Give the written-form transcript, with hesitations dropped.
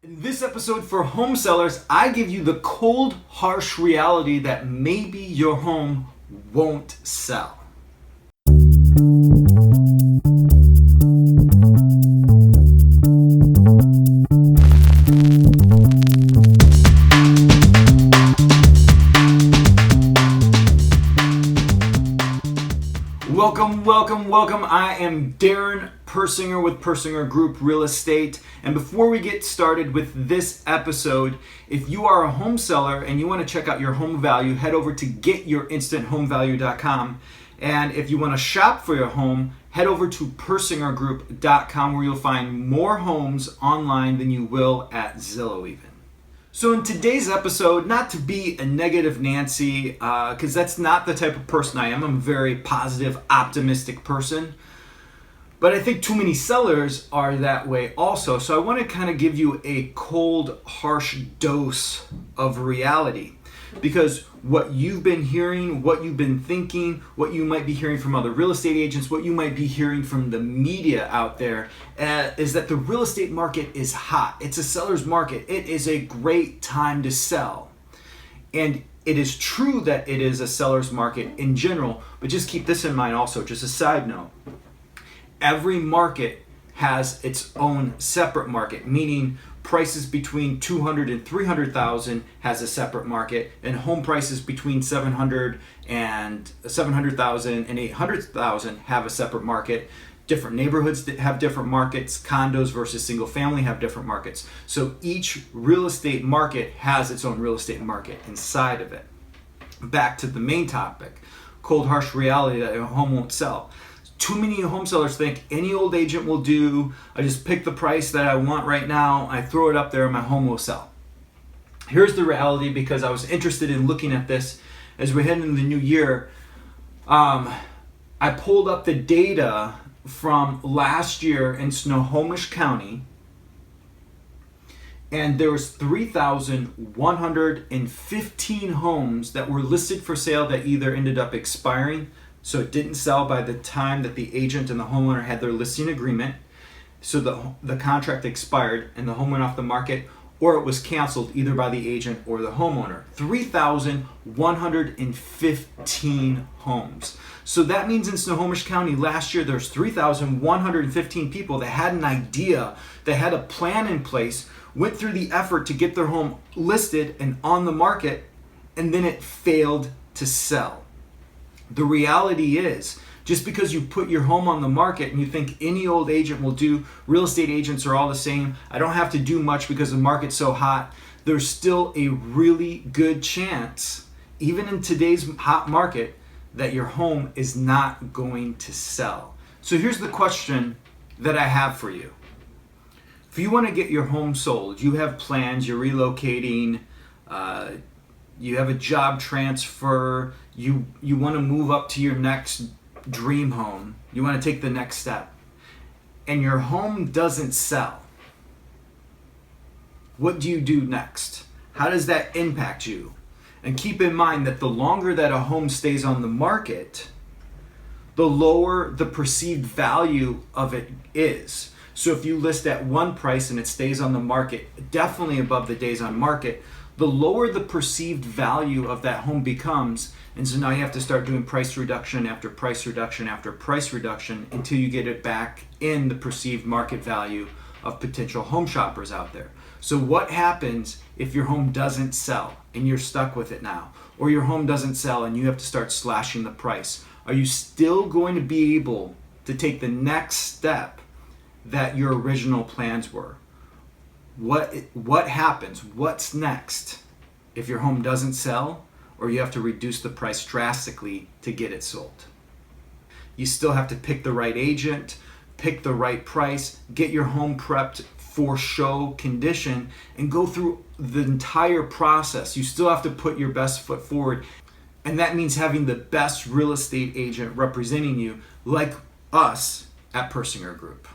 In this episode for home sellers, I give you the cold, harsh reality that maybe your home won't sell. Welcome. I am Darin Persinger with Persinger Group Real Estate. And before we get started with this episode, if you are a home seller and you want to check out your home value, head over to getyourinstanthomevalue.com. And if you want to shop for your home, head over to persingergroup.com, where you'll find more homes online than you will at Zillow even. So in today's episode, not to be a negative Nancy, because that's not the type of person I am. I'm a very positive, optimistic person. But I think too many sellers are that way also. So I want to kind of give you a cold, harsh dose of reality. Because what you've been hearing, what you've been thinking, what you might be hearing from other real estate agents, what you might be hearing from the media out there, is that the real estate market is hot. It's a seller's market. It is a great time to sell. And it is true that it is a seller's market in general, but just keep this in mind also, just a side note. Every market has its own separate market, meaning prices between $200,000 and $300,000 has a separate market, and home prices between $700,000 and $800,000 have a separate market. Different neighborhoods that have different markets, condos versus single family have different markets. So each real estate market has its own real estate market inside of it. Back to the main topic, cold harsh reality that a home won't sell. Too many home sellers think any old agent will do. I just pick the price that I want right now, I throw it up there, and my home will sell. Here's the reality, because I was interested in looking at this as we head into the new year. I pulled up the data from last year in Snohomish County, and there was 3,115 homes that were listed for sale that either ended up expiring, so it didn't sell by the time that the agent and the homeowner had their listing agreement. So the contract expired and the home went off the market, or it was canceled either by the agent or the homeowner. 3,115 homes. So that means in Snohomish County last year, there's 3,115 people that had an idea, that had a plan in place, went through the effort to get their home listed and on the market, and then it failed to sell. The reality is, just because you put your home on the market and you think any old agent will do, real estate agents are all the same, I don't have to do much because the market's so hot, there's still a really good chance, even in today's hot market, that your home is not going to sell. So here's the question that I have for you. If you want to get your home sold, you have plans, you're relocating, you have a job transfer, you want to move up to your next dream home, you want to take the next step, and your home doesn't sell, what do you do next? How does that impact you? And keep in mind that the longer that a home stays on the market, the lower the perceived value of it is. So if you list at one price and it stays on the market, definitely above the days on market, the lower the perceived value of that home becomes. And so now you have to start doing price reduction after price reduction after price reduction until you get it back in the perceived market value of potential home shoppers out there. So what happens if your home doesn't sell and you're stuck with it now? Or your home doesn't sell and you have to start slashing the price? Are you still going to be able to take the next step that your original plans were? What happens? What's next if your home doesn't sell or you have to reduce the price drastically to get it sold? You still have to pick the right agent, pick the right price, get your home prepped for show condition, and go through the entire process. You still have to put your best foot forward, and that means having the best real estate agent representing you, like us at Persinger Group.